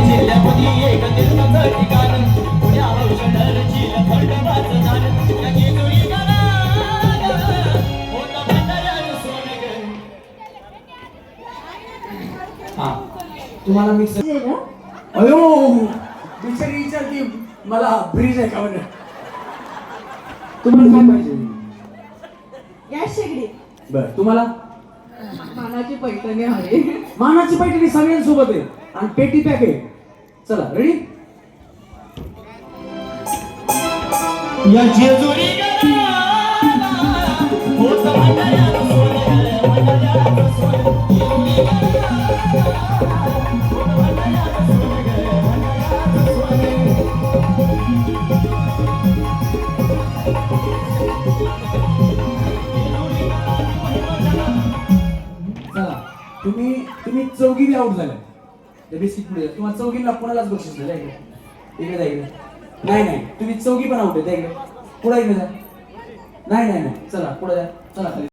जिल्ह्यामध्ये एक तीर्थाचं ठिकाण पुण्या औषधरची खंडोबाचं दान या जेजुरी गावात होतं भंडाऱ्याचं सोनं ग. हा तुम्हाला मिक्स अयो बिचारी विचारते मला ब्रिज आहे का म्हणे. तुम्हाला काय पाहिजे? गॅस शेगडी. बर तुम्हाला? मानाची पैठणी हवी. मानाची पैठणी सगळ्यांसोबत आहे आणि पेटी पॅक आहे. चला रेडी. या जेजुरी गावात होतं भंडाऱ्याचं सोनं भंडाऱ्याचं सोनं जेजुरी चला तुम्ही चौघी बी आउट झाल्या. त्या बेसिक पुढे तुम्हाला चौघीला कोणालाच बक्षीस दिलं इकडे जा इकडे. नाही तुम्ही चौघी पण आउट आहे त्या इकडे. पुढे इकडे जा. नाही चला पुढे जा. चला